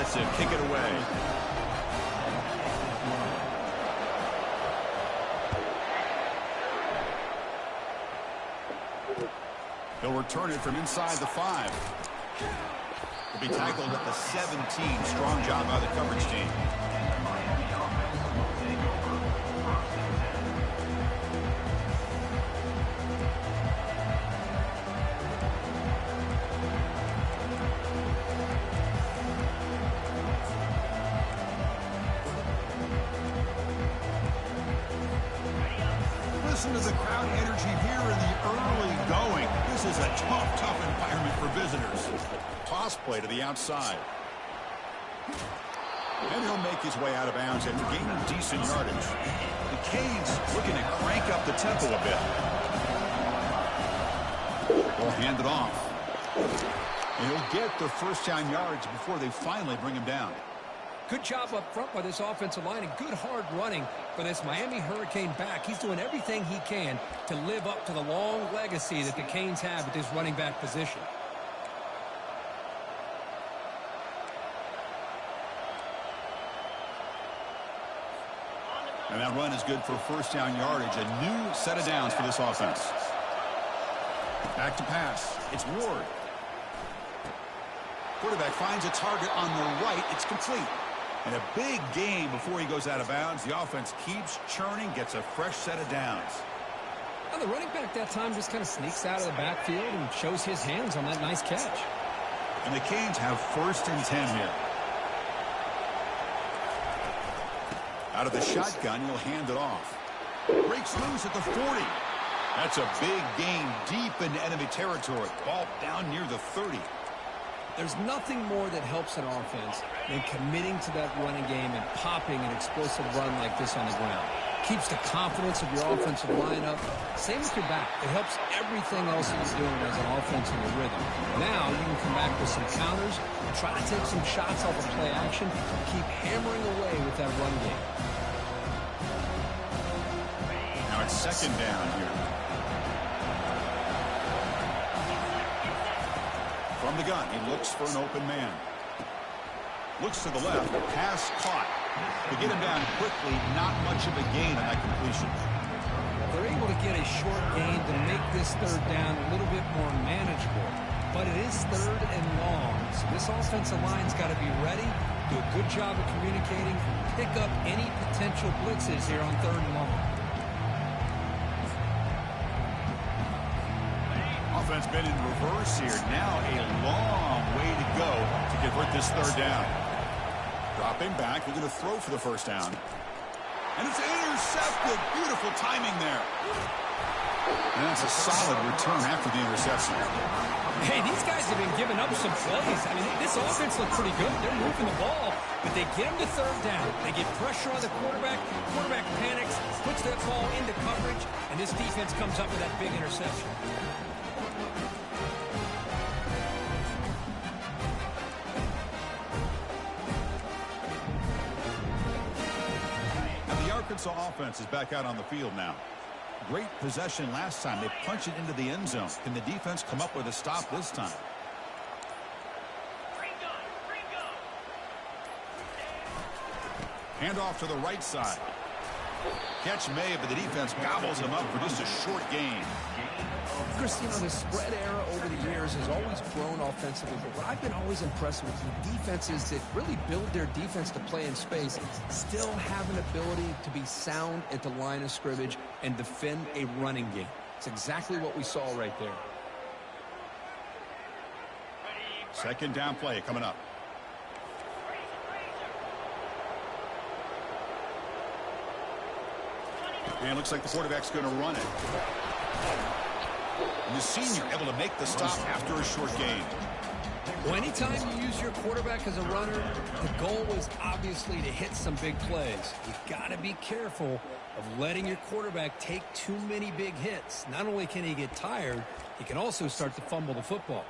gets to kick it away. He'll return it from inside the 5. He'll be tackled at the 17. Strong job by the coverage team. Listen to the crowd energy here in the early going. This is a tough environment for visitors. Toss play to the outside. And he'll make his way out of bounds after gaining decent yardage. The Canes looking to crank up the tempo a bit. They'll hand it off. And he'll get the first down yards before they finally bring him down. Good job up front by this offensive line and good hard running for this Miami Hurricane back. He's doing everything he can to live up to the long legacy that the Canes have at this running back position. And that run is good for first down yardage. A new set of downs for this offense. Back to pass. It's Ward. Quarterback finds a target on the right. It's complete. And a big gain before he goes out of bounds. The offense keeps churning, gets a fresh set of downs. Well, the running back that time just kind of sneaks out of the backfield and shows his hands on that nice catch. And the Canes have 1st and 10 here. Out of the shotgun, he'll hand it off. Breaks loose at the 40. That's a big gain deep into enemy territory. Ball down near the 30. There's nothing more that helps an offense than committing to that running game and popping an explosive run like this on the ground. Keeps the confidence of your offensive line up. Same with your back. It helps everything else that you're doing as an offense in your rhythm. Now you can come back with some counters, try to take some shots off of play action, and keep hammering away with that run game. Now it's 2nd down here. From the gun, he looks for an open man. Looks to the left, pass caught. To get him down quickly, not much of a gain on that completion. They're able to get a short gain to make this 3rd down a little bit more manageable. But it is 3rd and long, so this offensive line's got to be ready, do a good job of communicating, pick up any potential blitzes here on 3rd and long. Offense been in reverse here. Now a long way to go to convert this 3rd down. Dropping back, they're going to throw for the first down. And it's intercepted. Beautiful timing there. And that's a solid return after the interception. Hey, these guys have been giving up some plays. I mean, this offense looks pretty good. They're moving the ball, but they get them to 3rd down. They get pressure on the quarterback. Quarterback panics, puts that ball into coverage, and this defense comes up with that big interception. Arkansas offense is back out on the field now. Great possession last time. They punched it into the end zone. Can the defense come up with a stop this time? Hand off to the right side. Catch made, but the defense gobbles him up for just a short gain. Chris, you know, the spread era over the years has always grown offensively, but what I've been always impressed with defenses that really build their defense to play in space still have an ability to be sound at the line of scrimmage and defend a running game. It's exactly what we saw right there. 2nd down play coming up. And it looks like the quarterback's going to run it. And the senior able to make the stop after a short gain. Well, anytime you use your quarterback as a runner, the goal is obviously to hit some big plays. You've got to be careful of letting your quarterback take too many big hits. Not only can he get tired, he can also start to fumble the football.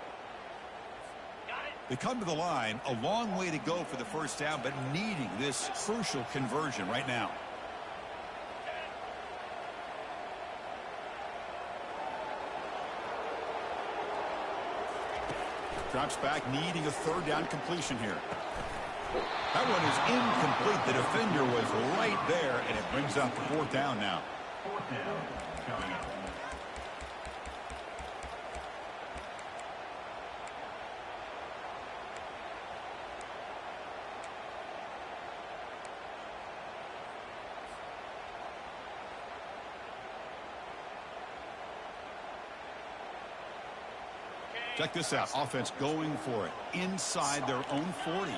They come to the line, a long way to go for the first down, but needing this crucial conversion right now. Drops back, needing a 3rd down completion here. That one is incomplete. The defender was right there, and it brings up the fourth down now. Fourth down coming up. Check this out. Offense going for it inside their own 40.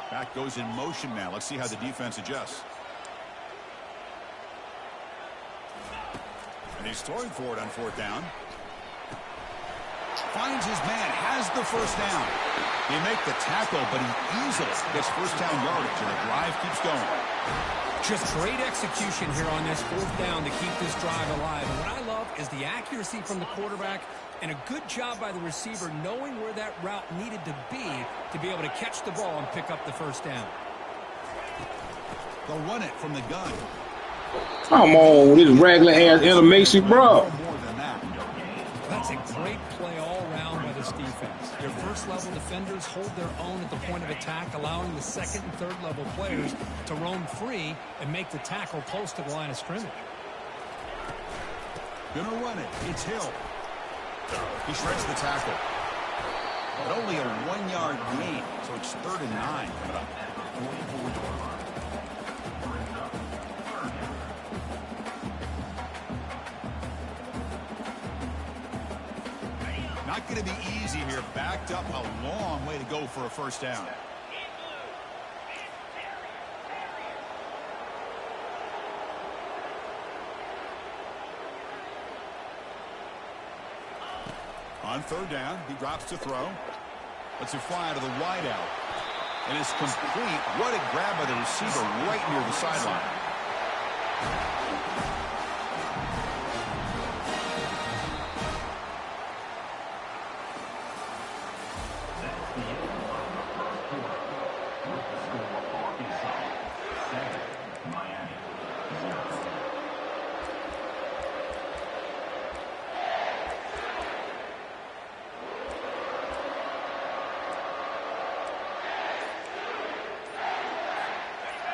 Back goes in motion now. Let's see how the defense adjusts. And he's throwing for it on fourth down. Finds his man, has the first down. They make the tackle, but he easily gets first down yardage, and the drive keeps going. Just great execution here on this fourth down to keep this drive alive. And what I love is the accuracy from the quarterback and a good job by the receiver knowing where that route needed to be able to catch the ball and pick up the first down. They'll run it from the gun. Come on, this regular ass animation, bro. More than that. That's a great play all around by this defense. Their first-level defenders hold their own at the point of attack, allowing the second and third-level players to roam free and make the tackle close to the line of scrimmage. Gonna run it. It's Hill. He shreds the tackle. But only a 1-yard gain, so it's 3rd and 9 coming up. Not going to be easy here. Backed up a long way to go for a first down. On third down, he drops to throw. Lets it fly to the wideout. And it's complete. What a grab by the receiver right near the sideline.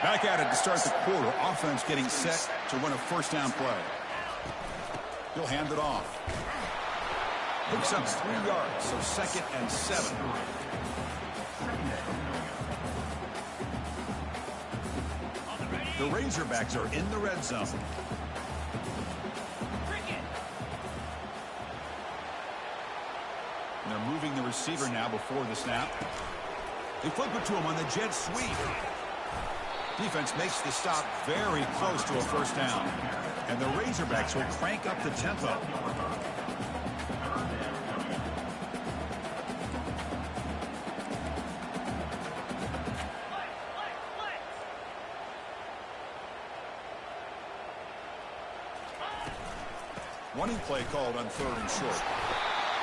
Back at it to start the quarter. Offense getting set to run a first down play. He'll hand it off. Picks up 3 yards, so 2nd and 7. The Razorbacks are in the red zone. And they're moving the receiver now before the snap. They flip it to him on the jet sweep. Defense makes the stop very close to a first down. And the Razorbacks will crank up the tempo. Running play called on 3rd and short.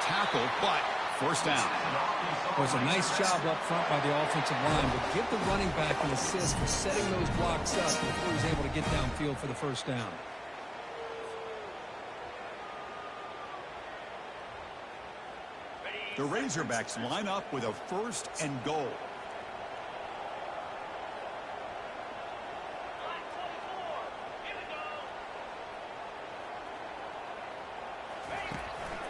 Tackle, but first down. Was a nice job up front by the offensive line, but give the running back an assist for setting those blocks up before he's able to get downfield for the first down. The Razorbacks line up with a 1st and goal.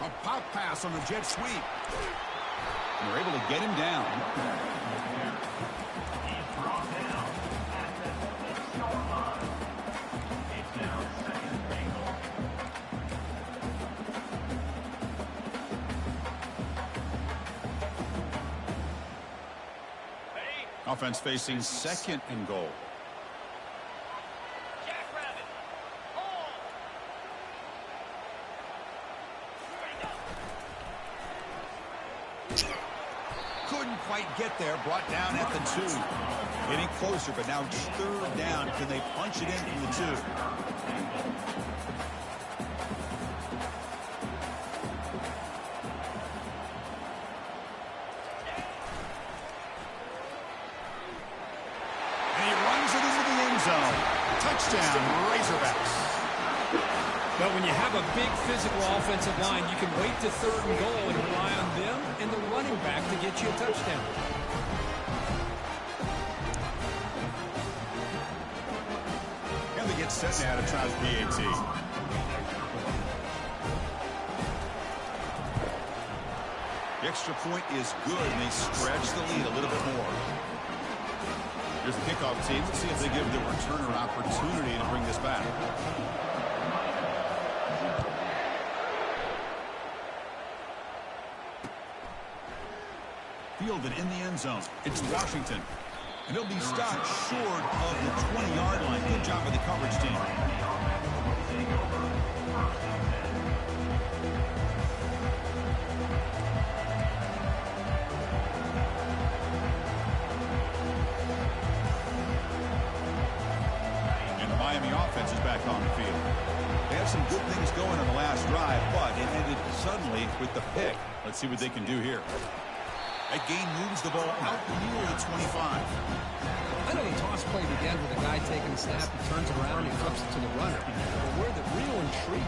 A pop pass on the jet sweep. And they're able to get him down. Offense facing 2nd and goal. Couldn't quite get there. Brought down at the 2. Getting closer, but now 3rd down. Can they punch it in from the 2? And he runs it into the end zone. Touchdown, Razorbacks. But when you have a big physical offensive line, you can wait to 3rd and goal and rely on them and the running running back to get you a touchdown. And they get set now to try the PAT. The extra point is good, and they stretch the lead a little bit more. Here's the kickoff team. Let's see if they give the returner opportunity to bring this back. Fielded in the end zone. It's Washington. And he'll be stopped short of the 20-yard line. Good job with the coverage team. And the Miami offense is back on the field. They had some good things going on the last drive, but it ended suddenly with the pick. Let's see what they can do here. That gain moves the ball out near the 25. I know the toss play began with a guy taking a snap, he turns around, and flips it to the runner. But where the real intrigue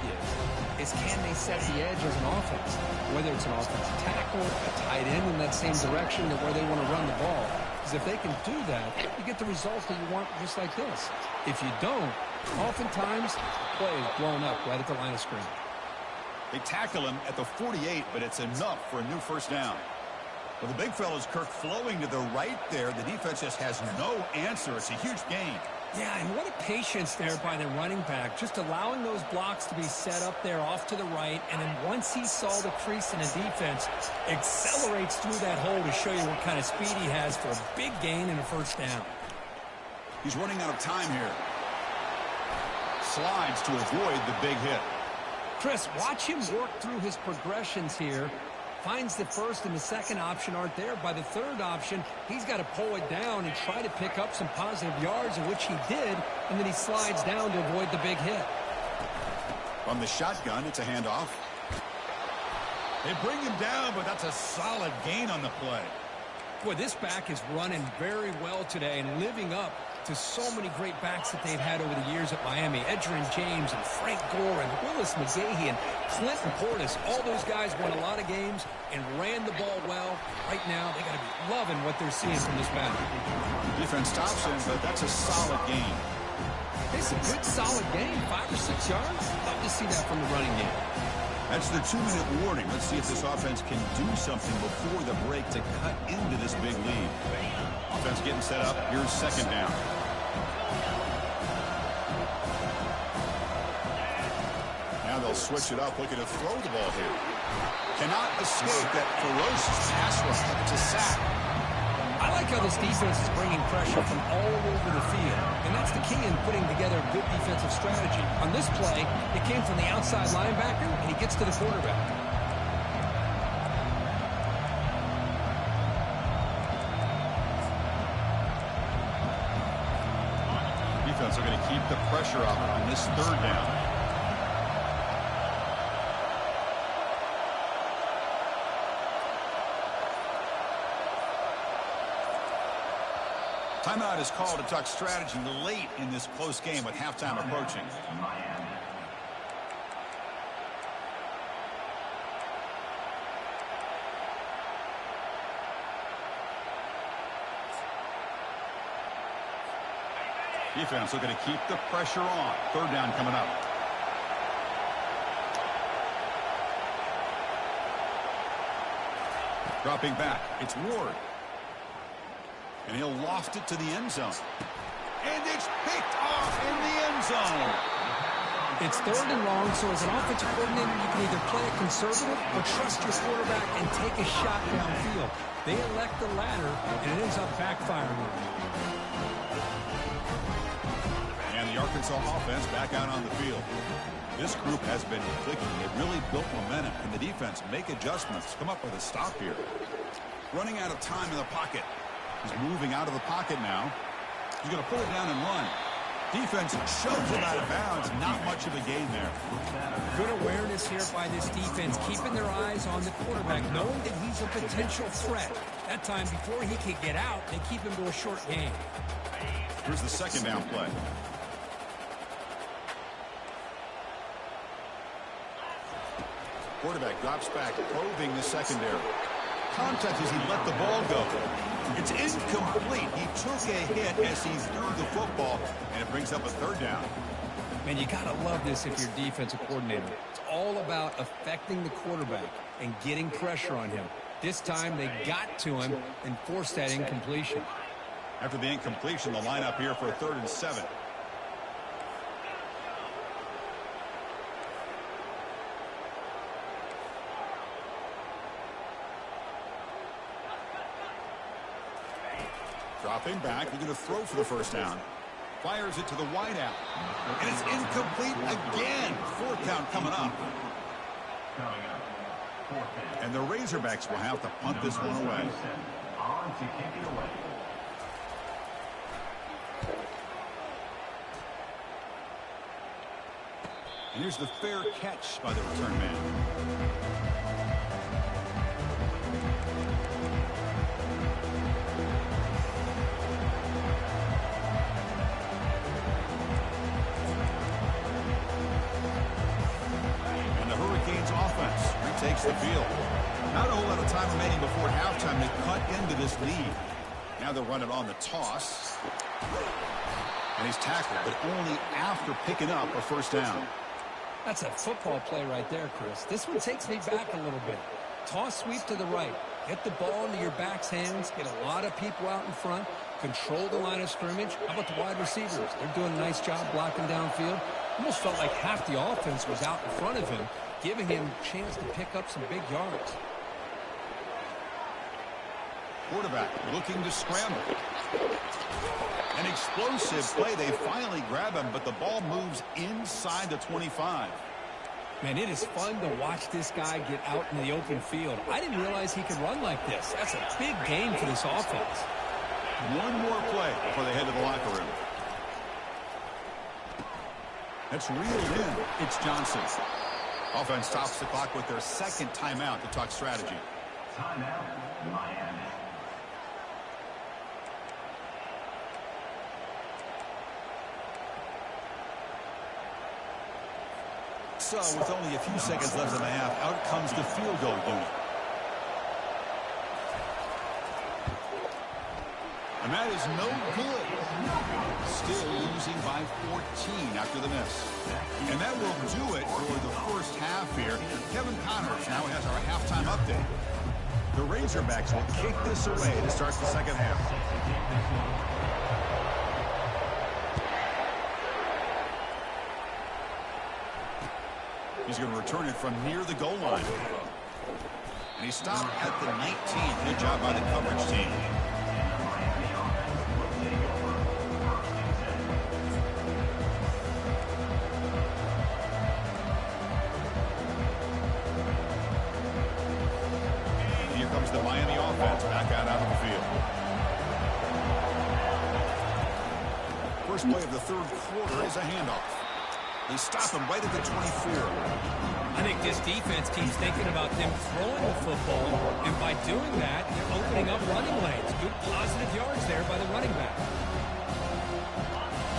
is can they set the edge as an offense? Whether it's an offensive tackle, a tight end in that same direction where they want to run the ball. Because if they can do that, you get the results that you want just like this. If you don't, oftentimes the play is blown up right at the line of scrimmage. They tackle him at the 48, but it's enough for a new first down. Well, the big fella's Kirk flowing to the right there. The defense just has no answer. It's a huge gain. Yeah, and what a patience there by the running back, just allowing those blocks to be set up there off to the right, and then once he saw the crease in the defense, accelerates through that hole to show you what kind of speed he has for a big gain and a first down. He's running out of time here. Slides to avoid the big hit. Chris, watch him work through his progressions here. Finds the first and the second option aren't there. By the third option, he's got to pull it down and try to pick up some positive yards, in which he did, and then he slides down to avoid the big hit. From the shotgun, it's a handoff. They bring him down, but that's a solid gain on the play. Boy, this back is running very well today and living up to so many great backs that they've had over the years at Miami. Edgerrin James and Frank Gore and Willis McGahee and Clinton Portis. All those guys won a lot of games and ran the ball well. Right now, they got to be loving what they're seeing from this back. Defense stops him, but that's a solid gain. It's a good, solid game. 5 or 6 yards. Love to see that from the running game. That's the 2-minute warning. Let's see if this offense can do something before the break to cut into this big lead. Offense getting set up. Here's second down. Now they'll switch it up, looking to throw the ball here. Cannot escape that ferocious pass rush. It's a sack. I like how this defense is bringing pressure from all over the field, and that's the key in putting together a good defensive strategy. On this play, it came from the outside linebacker, and he gets to the quarterback. Defense are going to keep the pressure up on this third down. Timeout is called to talk strategy late in this close game with halftime approaching. Defense looking to keep the pressure on. Third down coming up. Dropping back, it's Ward. And he'll loft it to the end zone. And it's picked off in the end zone. It's third and long, so as an offensive coordinator, you can either play it conservative or trust your quarterback and take a shot downfield. They elect the latter, and it ends up backfiring. And the Arkansas offense back out on the field. This group has been clicking. They've really built momentum. Can the defense make adjustments? Come up with a stop here. Running out of time in the pocket. He's moving out of the pocket now. He's going to pull it down and run. Defense shoves him out of bounds. Not much of a gain there. Good awareness here by this defense, keeping their eyes on the quarterback, knowing that he's a potential threat. That time, before he can get out, they keep him to a short game. Here's the second down play. Quarterback drops back, probing the secondary. sometimes as he let the ball go. It's incomplete. He took a hit as he threw the football, and it brings up a third down. Man, you got to love this if you're defensive coordinator. It's all about affecting the quarterback and getting pressure on him. This time they got to him and forced that incompletion. After the incompletion, the lineup here for a 3rd and 7. Dropping back, we're going to throw for the first down. Fires it to the wide out. And it's incomplete again. 4th count coming up. And the Razorbacks will have to punt this one away. On to kick it away. And here's the fair catch by the return man. Takes the field. Not a whole lot of time remaining before halftime to cut into this lead. Now they'll run it on the toss. And he's tackled, but only after picking up a first down. That's a football play right there, Chris. This one takes me back a little bit. Toss sweep to the right. Get the ball into your back's hands. Get a lot of people out in front. Control the line of scrimmage. How about the wide receivers? They're doing a nice job blocking downfield. Almost felt like half the offense was out in front of him, giving him a chance to pick up some big yards. Quarterback looking to scramble. An explosive play. They finally grab him, but the ball moves inside the 25. Man, it is fun to watch this guy get out in the open field. I didn't realize he could run like this. That's a big game for this offense. One more play before they head to the locker room. That's reeled in. It's Johnson. Offense stops the clock with their 2nd timeout to talk strategy. Timeout, Miami. So, with only a few seconds left in the half, out comes the field goal unit. And that is no good. Still losing by 14 after the miss. And that will do it for the first half here. Kevin Connors now has our halftime update. The Razorbacks will kick this away to start the second half. He's going to return it from near the goal line. And he stopped at the 19. Good job by the coverage team. And here comes the Miami offense back out of the field. First play of the 3rd quarter is a handoff. They stop him right at the 24. I think this defense keeps thinking about them throwing the football, and by doing that, they're opening up running lanes. Good positive yards there by the running back.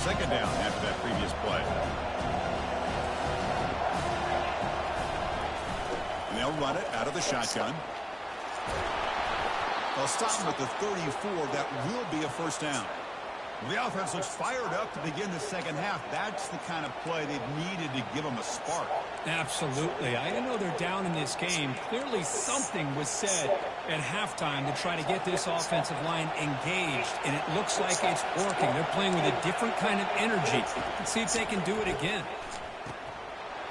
2nd down after that previous play. And they'll run it out of the shotgun. They'll stop him at the 34. That will be a first down. The offense looks fired up to begin the second half. That's the kind of play they've needed to give them a spark. Absolutely. I know they're down in this game. Clearly something was said at halftime to try to get this offensive line engaged, and it looks like it's working. They're playing with a different kind of energy. Let's see if they can do it again.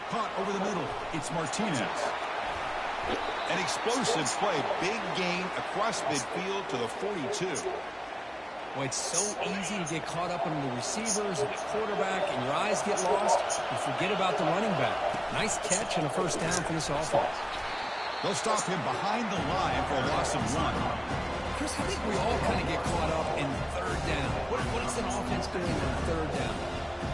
Caught over the middle. It's Martinez. An explosive play. Big gain across midfield to the 42. Well, it's so easy to get caught up in the receivers and the quarterback, and your eyes get lost. You forget about the running back. Nice catch and a first down for this offense. They'll stop him behind the line for a loss of 1. Chris, I think we all kind of get caught up in 3rd down. What is an offense doing on 3rd down?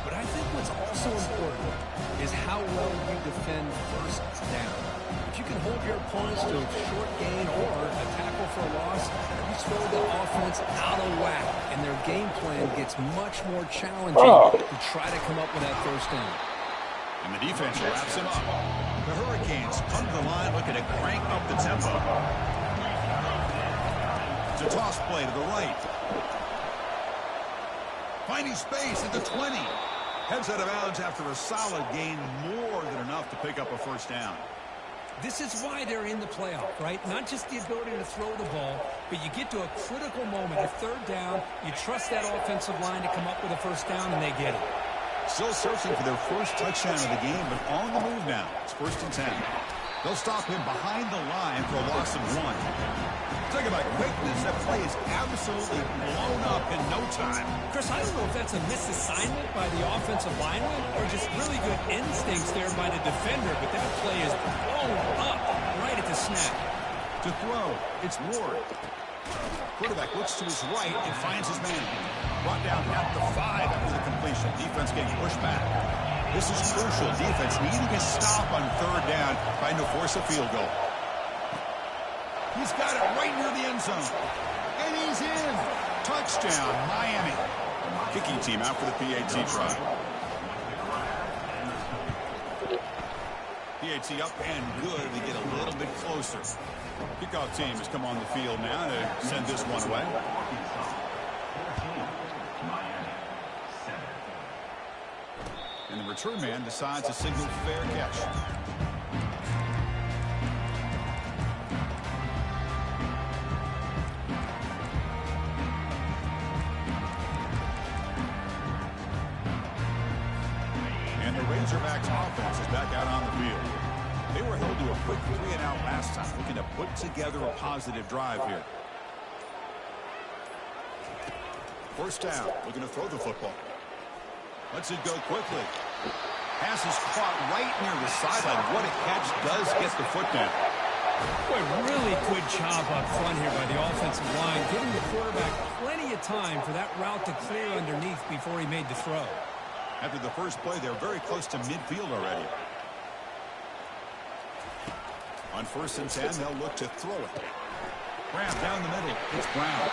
But I think what's also important is how well you defend 1st down. If you can hold your opponents to a short gain or a tackle for a loss, you throw the offense out of whack, and their game plan gets much more challenging to try to come up with that first down. And the defense wraps him up. The Hurricanes come to the line looking to crank up the tempo. Toss play to the right. Finding space at the 20. Heads out of bounds after a solid gain, more than enough to pick up a first down. This is why they're in the playoff, right? Not just the ability to throw the ball, but you get to a critical moment, a third down, you trust that offensive line to come up with a first down, and they get it. Still searching for their first touchdown of the game, but on the move now. It's 1st and 10. They'll stop him behind the line for a loss of 1. Talk about quickness. That play is absolutely blown up in no time. Chris, I don't know if that's a misassignment by the offensive lineman or just really good instincts there by the defender, but that play is blown up right at the snap. To throw, it's Ward. Quarterback looks to his right and finds his man. Brought down at the 5 after the completion. Defense getting pushed back. This is crucial. Defense needing a stop on 3rd down, trying to force a field goal. He's got it right near the end zone. And he's in. Touchdown, Miami. Kicking team out for the PAT try. PAT up and good. We get a little bit closer. Kickoff team has come on the field now to send this one away. And the return man decides to signal fair catch. And the Razorbacks offense is back out on the field. They were held to a quick 3-and-out last time, looking to put together a positive drive here. 1st down, looking to throw the football. Lets it go quickly. Pass is caught right near the sideline. What a catch, does get the foot down. Boy, really good job up front here by the offensive line, giving the quarterback plenty of time for that route to clear underneath before he made the throw. After the first play, they're very close to midfield already. On 1st and 10, they'll look to throw it. Graham down the middle. It's Brown.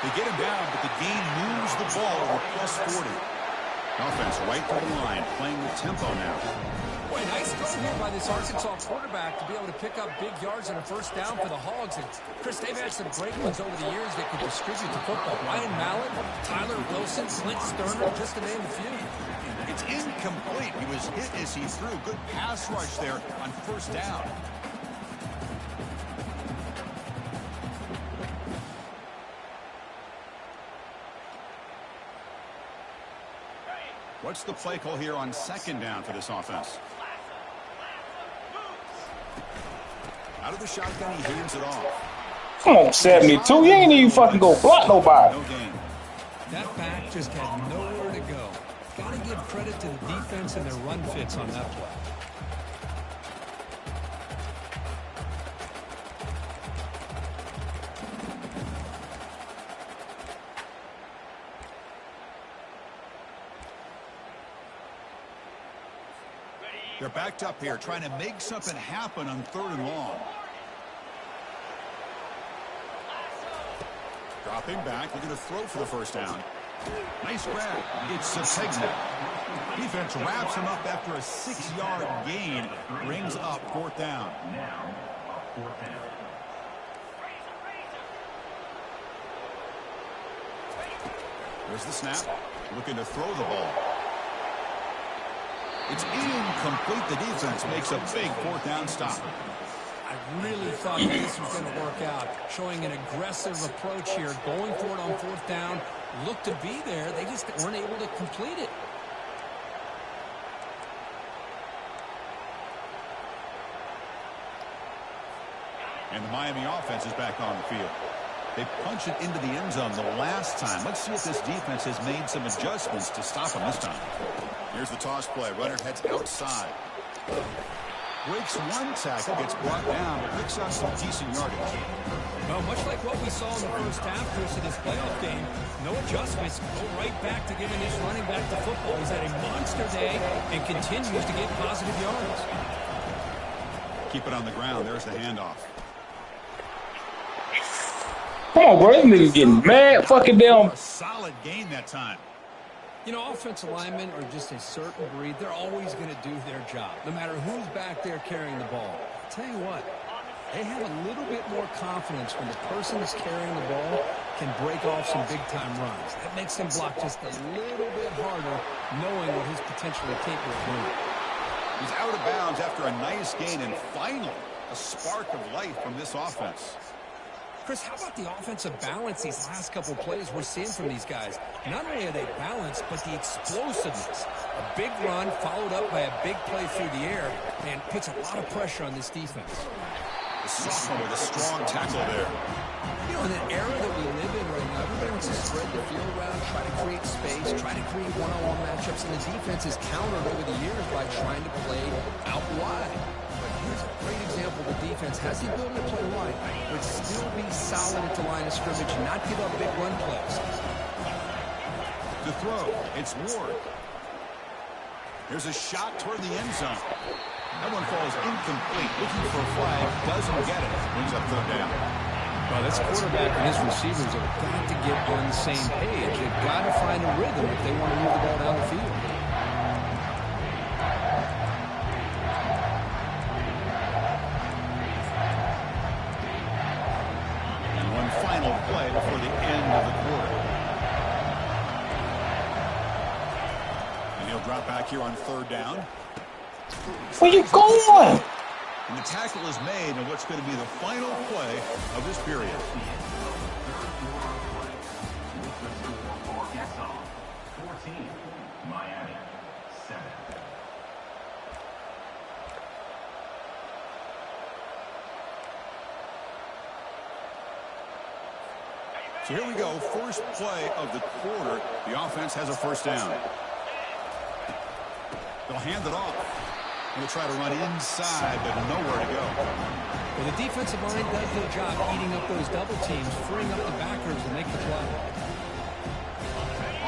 They get him down, but the gain moves the ball over +40. Offense right to the line, playing with tempo now. Boy, nice throw here by this Arkansas quarterback to be able to pick up big yards and a first down for the Hogs. And Chris, they've had some great ones over the years that could distribute the football. Ryan Mallett, Tyler Wilson, Clint Sterner, just to name a few. It's incomplete. He was hit as he threw. Good pass rush there on 1st down. What's the play call here on 2nd down for this offense? Out of the shotgun, he hands it off. Come on, 72. You ain't even fucking go block nobody. No gain. That back just had nowhere to go. Got to give credit to the defense and their run fits on that play. They're backed up here, trying to make something happen on 3rd and long. Dropping back, looking to throw for the first down. Nice grab. It's Sategna. Defense wraps him up after a 6-yard gain. Brings up 4th down. Now, 4th down. There's the snap. Looking to throw the ball. It's incomplete. The defense makes a big 4th down stop. I really thought this was going to work out. Showing an aggressive approach here. Going for it on 4th down. Looked to be there. They just weren't able to complete it. And the Miami offense is back on the field. They punch it into the end zone the last time. Let's see if this defense has made some adjustments to stop them this time. Here's the toss play. Runner heads outside. Breaks one tackle, gets brought down, but picks up some decent yardage. Well, much like what we saw in the first half, Chris, in this playoff game, no adjustments. Go right back to giving this running back the football. He's had a monster day and continues to get positive yards. Keep it on the ground. There's the handoff. Come on, bro. This nigga getting mad fucking down. A solid gain that time. You know, offensive linemen are just a certain breed. They're always going to do their job, no matter who's back there carrying the ball. I'll tell you what, They have a little bit more confidence when the person that's carrying the ball can break off some big-time runs. That makes them block just a little bit harder, knowing what he's potentially capable of doing. He's out of bounds after a nice gain, and finally, a spark of life from this offense. Chris, how about the offensive balance these last couple plays we're seeing from these guys? Not only are they balanced, but the explosiveness. A big run followed up by a big play through the air, and puts a lot of pressure on this defense. The sophomore with a strong tackle there. You know, in the era that we live in right now, everybody wants to spread the field around, try to create space, try to create one-on-one matchups, and the defense is countered over the years by trying to play out wide. But here's a great example. The defense has the ability to play wide, but still be solid at the line of scrimmage and not give up big run plays. To throw, it's Ward. Here's a shot toward the end zone. That one falls incomplete. Looking for a flag, doesn't get it. Brings up third down. Well, this quarterback and his receivers have got to get on the same page. They've got to find a rhythm if they want to move the ball down the field. And one final play before the end of the quarter. And he'll drop back here on third down. Where you going? And the tackle is made in what's going to be the final play of this period. Miami, 7. So here we go. First play of the quarter. The offense has a first down. They'll hand it off. They'll try to run inside, but nowhere to go. Well, the defensive line does their job eating up those double teams, freeing up the backers to make the play.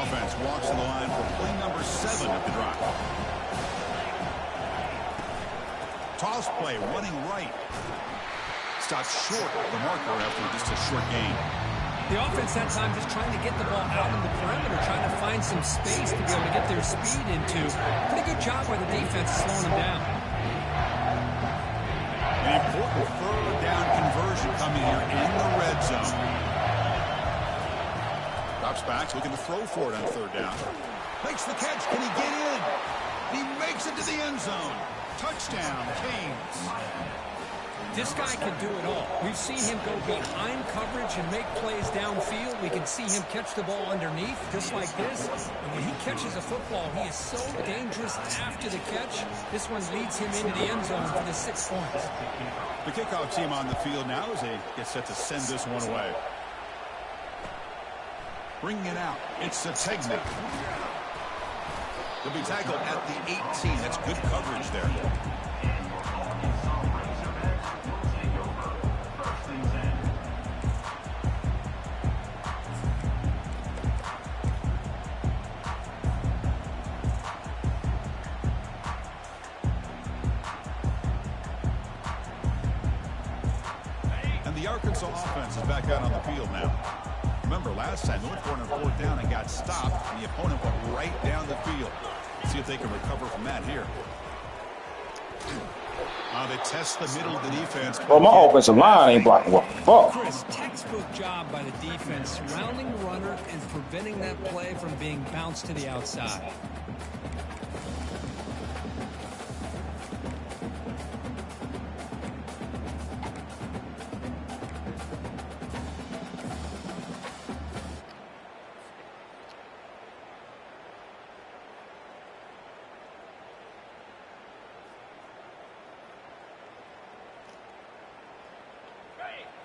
Offense walks to the line for play number 7 at the drop. Toss play, running right. Stops short of the marker after just a short gain. The offense that time just trying to get the ball out in the perimeter, trying to find some space to be able to get their speed into. Pretty good job by the defense slowing them down. An important third down conversion coming here in the red zone. Drops back, looking to throw for it on third down. Makes the catch. Can he get in? He makes it to the end zone. Touchdown, Canes. This guy can do it all. We've seen him go behind coverage and make plays downfield. We can see him catch the ball underneath, just like this. And when he catches a football, he is so dangerous after the catch. This one leads him into the end zone for the 6 points. The kickoff team on the field now as they get set to send this one away. Bringing it out. It's Sategna. He'll be tackled at the 18. That's good coverage there. The Arkansas offense is back out on the field now. Remember, last time they went for it on fourth down and got stopped, and the opponent went right down the field. See if they can recover from that here. They test the middle of the defense. Well, my offensive line ain't blocking. What the fuck? Chris, textbook job by the defense, surrounding the runner and preventing that play from being bounced to the outside.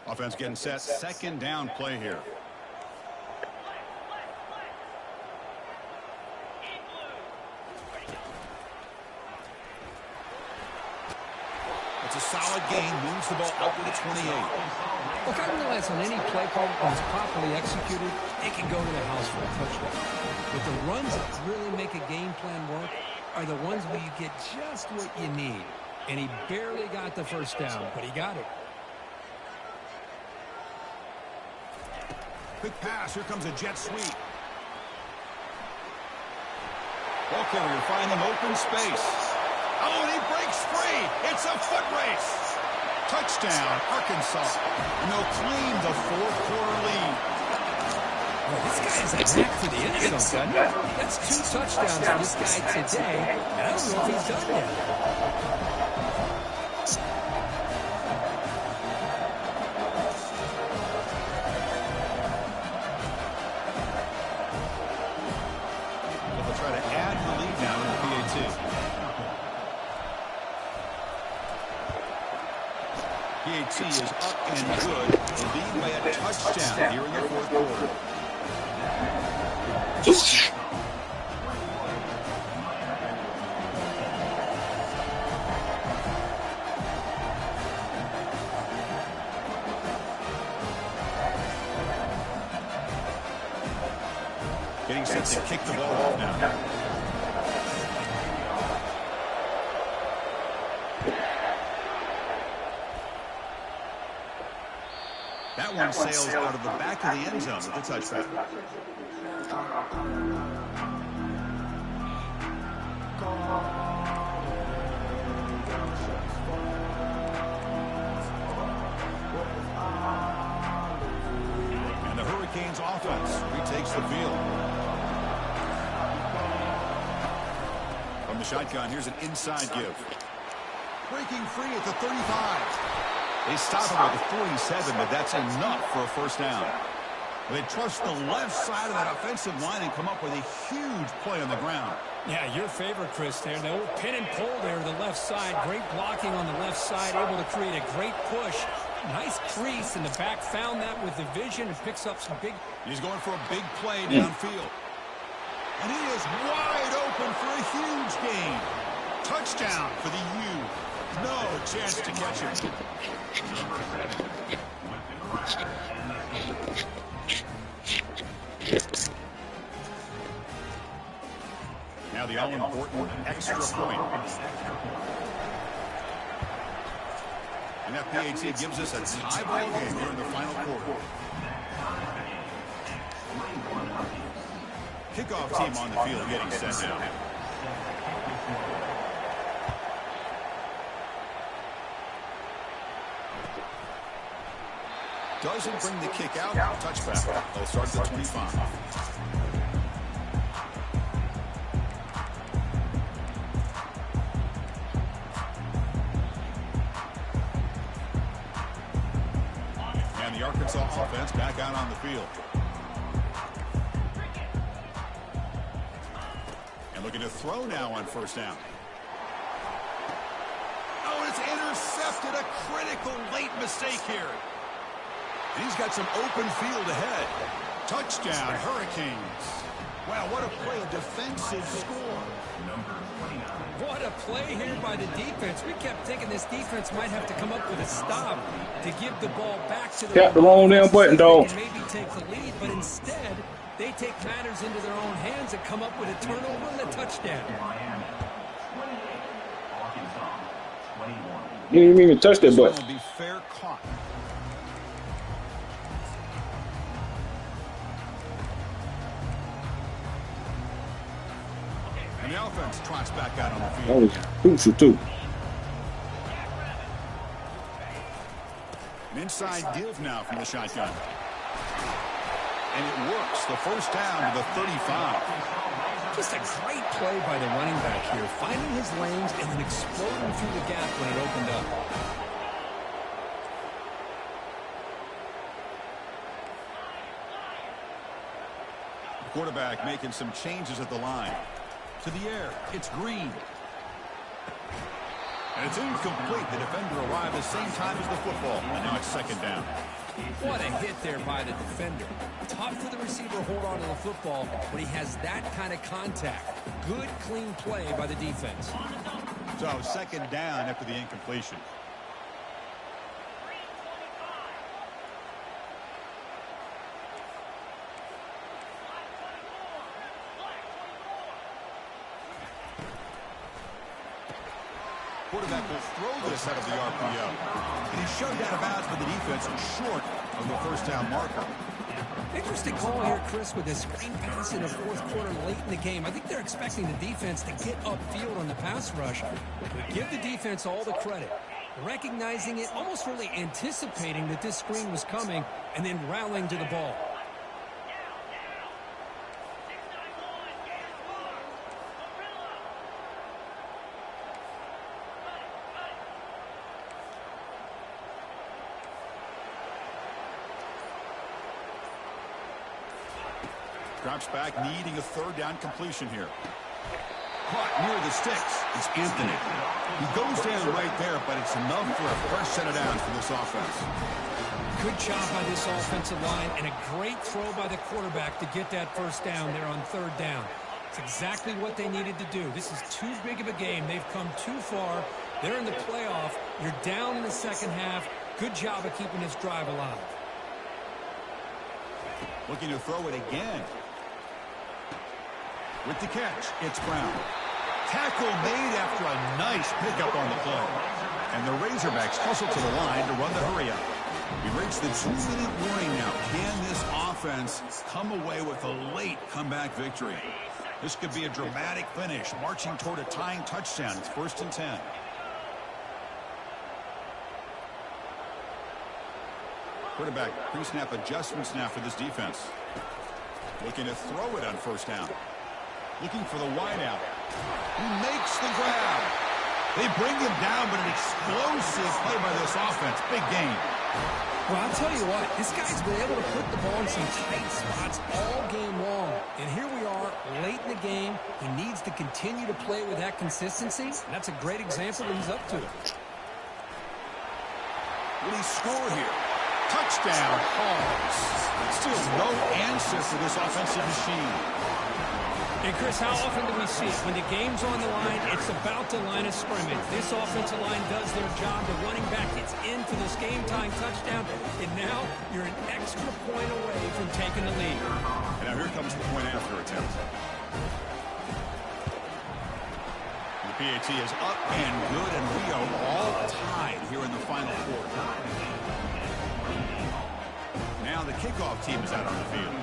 Offense getting set. Second down play here. It's a solid gain. Moves the ball out to the 28. Look, I realize on any play call that is properly executed, it can go to the house for a touchdown. But the runs that really make a game plan work are the ones where you get just what you need. And he barely got the first down, but he got it. Quick pass. Here comes a jet sweep. Ball carrier finding open space. Oh, and he breaks free. It's a foot race. Touchdown, Arkansas. And they'll claim the fourth-quarter lead. Well, this guy has a knack for the end zone, doesn't he? That's 2 touchdowns for this guy today, and I don't know if he's done yet. They'll try to add the lead now in the PAT. PAT is up and good. They lead by a touchdown here in the fourth quarter. Getting set to kick the ball off now. That one sails out of the back of the end zone with the touchback. And the Hurricanes offense retakes the field. From the shotgun, here's an inside give. Breaking free at the 35. They stop him at the 47, but that's enough for a first down. They trust the left side of that offensive line and come up with a huge play on the ground. Yeah, your favorite, Chris, there. The old pin and pull there to the left side. Great blocking on the left side, able to create a great push. Nice crease in the back. Found that with the vision and picks up some big... He's going for a big play downfield. And he is wide open for a huge gain. Touchdown for the U. No chance to catch him. Now the all-important extra point. And that PAT gives us a tie ball game here in the final quarter. Kickoff team on the field getting set now. Doesn't bring the kick out. Touchback. They'll start at the 25. And the Arkansas offense back out on the field. And looking to throw now on first down. Oh, it's intercepted. A critical late mistake here. And he's got some open field ahead. Touchdown, Hurricanes. Wow, what a play, a defensive score. What a play here by the defense. We kept thinking this defense might have to come up with a stop to give the ball back to the... Tap the wrong damn button, dog. And maybe take the lead, but instead, they take matters into their own hands and come up with a turnover and a touchdown. You didn't even touch that button. This will be fair caught. And the offense trots back out on the field. That was crucial, too. An inside give now from the shotgun. And it works. The first down to the 35. Just a great play by the running back here, finding his lanes and then exploding through the gap when it opened up. The quarterback making some changes at the line. To the air, it's Green. And it's incomplete. The defender arrived at the same time as the football. And now it's second down. What a hit there by the defender. Tough for the receiver to hold on to the football when he has that kind of contact. Good, clean play by the defense. So second down after the incompletion. Quarterback will throw this out of the RPO. And he's shoved out of bounds by the defense short of the first down marker. Interesting call here, Chris, with this screen pass in the fourth quarter late in the game. I think they're expecting the defense to get upfield on the pass rush. But give the defense all the credit. recognizing it, almost really anticipating that this screen was coming, and then rallying to the ball. Drops back, needing a third down completion here. Caught near the sticks. It's Anthony. He goes down right there, but it's enough for a fresh set of downs for this offense. Good job by this offensive line, and a great throw by the quarterback to get that first down there on third down. It's exactly what they needed to do. This is too big of a game. They've come too far. They're in the playoff. You're down in the second half. Good job of keeping this drive alive. Looking to throw it again. With the catch, it's Brown. Tackle made after a nice pickup on the play. And the Razorbacks hustle to the line to run the hurry up. We reach the 2-minute warning now. Can this offense come away with a late comeback victory? This could be a dramatic finish, marching toward a tying touchdown. It's 1st and 10. Quarterback pre-snap adjustments now for this defense. Looking to throw it on first down. Looking for the wideout. He makes the grab. They bring him down, but an explosive play by this offense. Big game. Well, I'll tell you what, this guy's been able to put the ball in some tight spots all game long. And here we are, late in the game. He needs to continue to play with that consistency. And that's a great example that he's up to it. Will he score here? Touchdown, Hogs. Still no answer for this offensive machine. And, Chris, how often do we see it? When the game's on the line, it's about the line of scrimmage. This offensive line does their job. The running back gets in for this game-tying touchdown, and now you're an extra point away from taking the lead. And now here comes the point after attempt. The PAT is up and good, and we are all tied here in the final quarter. Now the kickoff team is out on the field.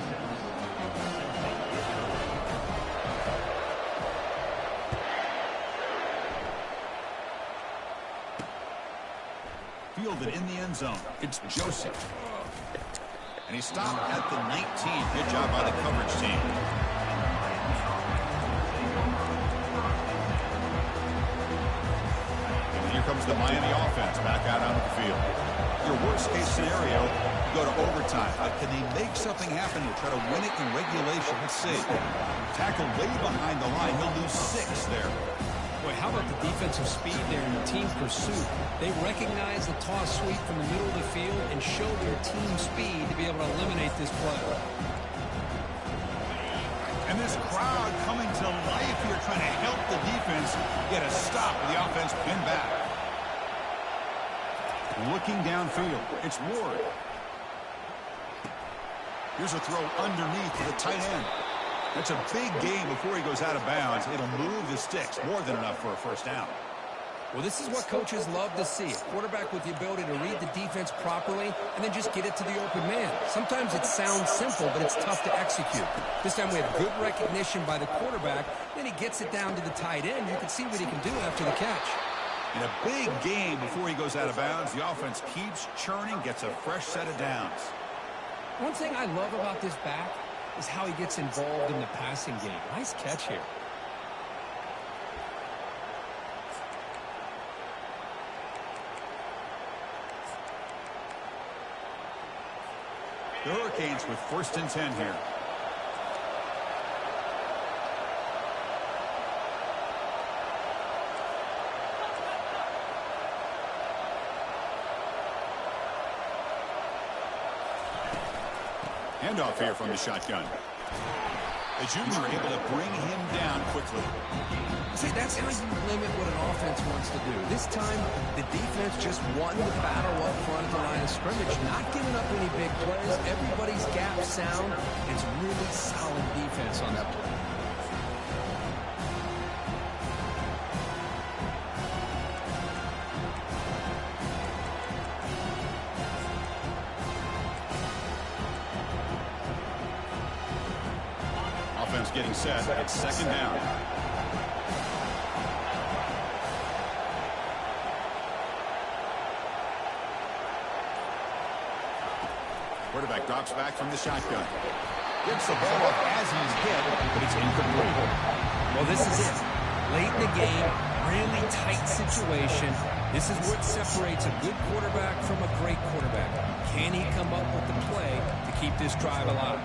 Fielded in the end zone. It's Joseph. And he stopped at the 19. Good job by the coverage team. And here comes the Miami offense back out onto the field. Your worst case scenario, you go to overtime. But can they make something happen to try to win it in regulation? Let's see. Tackled way behind the line. He'll lose 6 there. Boy, how about the defensive speed there in the team pursuit? They recognize the toss sweep from the middle of the field and show their team speed to be able to eliminate this play. And this crowd coming to life here trying to help the defense get a stop with the offense pinned back. Looking downfield, it's Ward. Here's a throw underneath to the tight end. That's a big gain before he goes out of bounds. It'll move the sticks, more than enough for a first down. Well, this is what coaches love to see. A quarterback with the ability to read the defense properly and then just get it to the open man. Sometimes it sounds simple, but it's tough to execute. This time we have good recognition by the quarterback. Then he gets it down to the tight end. You can see what he can do after the catch. In a big game before he goes out of bounds, the offense keeps churning, gets a fresh set of downs. One thing I love about this back is how he gets involved in the passing game. Nice catch here. The Hurricanes with 1st and 10 here. Handoff here from the shotgun. The junior able to bring him down quickly. See, that's how you limit what an offense wants to do. This time, the defense just won the battle up front at the line of scrimmage, not giving up any big plays. Everybody's gap sound. It's really solid defense on that play. Getting set. It's 2nd down. Drops back from the shotgun. Gets the ball up as he's hit, but it's incomplete. Well, this is it. Late in the game, really tight situation. This is what separates a good quarterback from a great quarterback. Can he come up with the play to keep this drive alive?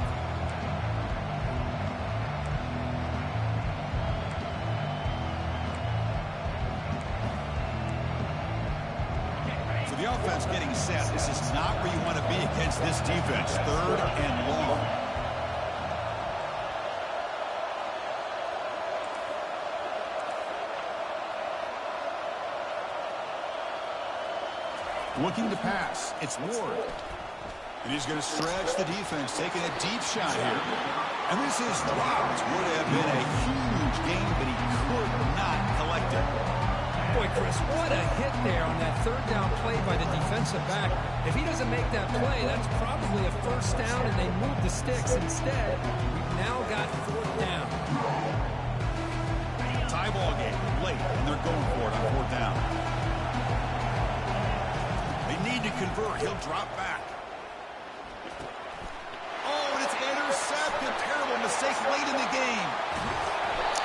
So the offense getting set. This is not where you want to be against this defense. 3rd and long. Looking to pass. It's Ward. And he's going to stretch the defense, taking a deep shot here. And this is dropped. Would have been a huge gain, but he could not collect it. Boy, Chris, what a hit there on that 3rd down play by the defensive back. If he doesn't make that play, that's probably a 1st down, and they move the sticks. Instead, we've now got 4th down. Tie ball game late, and they're going for it on 4th down. Need to convert. He'll drop back. Oh, and it's intercepted. Terrible mistake late in the game.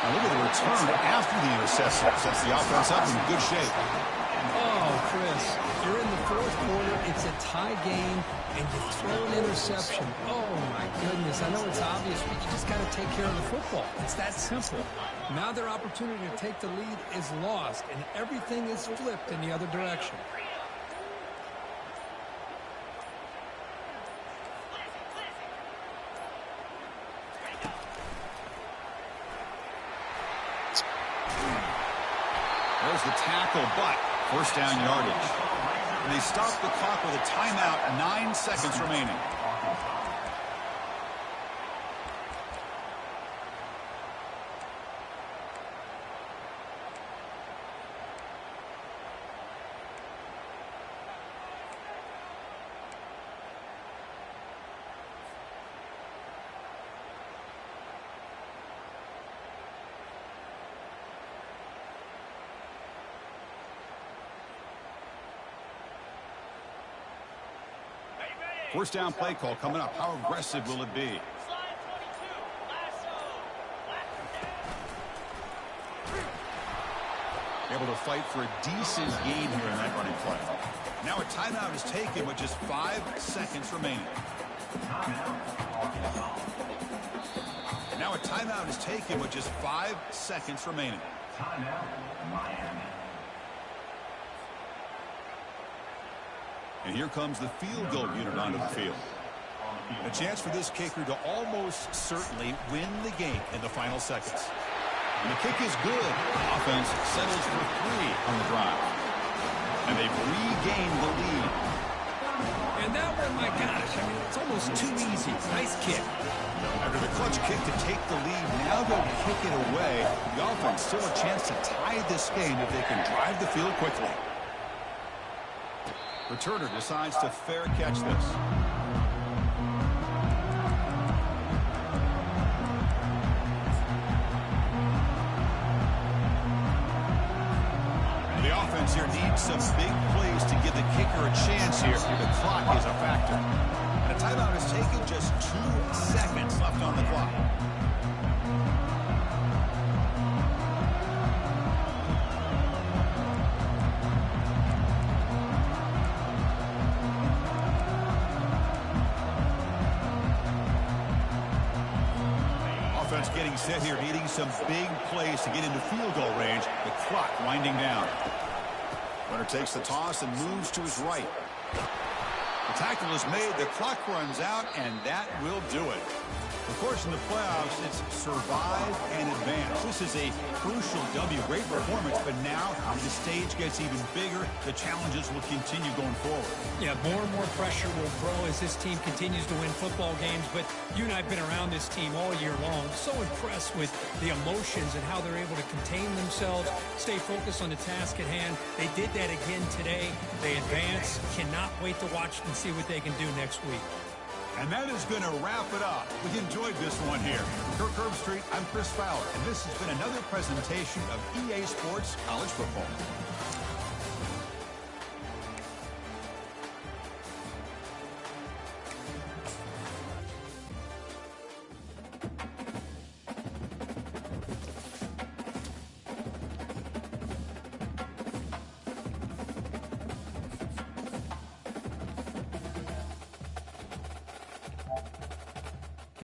Now look at the return after the interception. Sets the offense up in good shape. Oh, Chris, you're in the 4th quarter. It's a tie game, and you throw an interception. Oh, my goodness. I know it's obvious, but you just got to take care of the football. It's that simple. Now their opportunity to take the lead is lost, and everything is flipped in the other direction. There's the tackle, but 1st down yardage. And they stop the clock with a timeout, 9 seconds remaining. First down play call coming up. How aggressive will it be? Able to fight for a decent gain here in that running play. Now a timeout is taken with just 5 seconds remaining. Now a timeout is taken with just 5 seconds remaining. Timeout, Miami. And here comes the field goal unit onto the field. A chance for this kicker to almost certainly win the game in the final seconds. And the kick is good. Offense settles for 3 on the drive. And they've regained the lead. And that one, my gosh, I mean, it's almost too easy. Nice kick. After the clutch kick to take the lead, now they'll kick it away. The offense still a chance to tie this game if they can drive the field quickly. Returner decides to fair catch this. The offense here needs some big plays to give the kicker a chance here. The clock is a factor. And a timeout is taken, just 2 seconds left on the clock. Getting set here, needing some big plays to get into field goal range. The clock winding down. Runner takes the toss and moves to his right. The tackle is made, the clock runs out, and that will do it. Of course, in the playoffs, it's survive and advance. This is a crucial W. Great performance, but now the stage gets even bigger. The challenges will continue going forward. Yeah, more and more pressure will grow as this team continues to win football games. But you and I have been around this team all year long. So impressed with the emotions and how they're able to contain themselves, stay focused on the task at hand. They did that again today. They advance. Cannot wait to watch and see what they can do next week. And that is going to wrap it up. We enjoyed this one here. From Kirk Herbstreit, I'm Chris Fowler, and this has been another presentation of EA Sports College Football.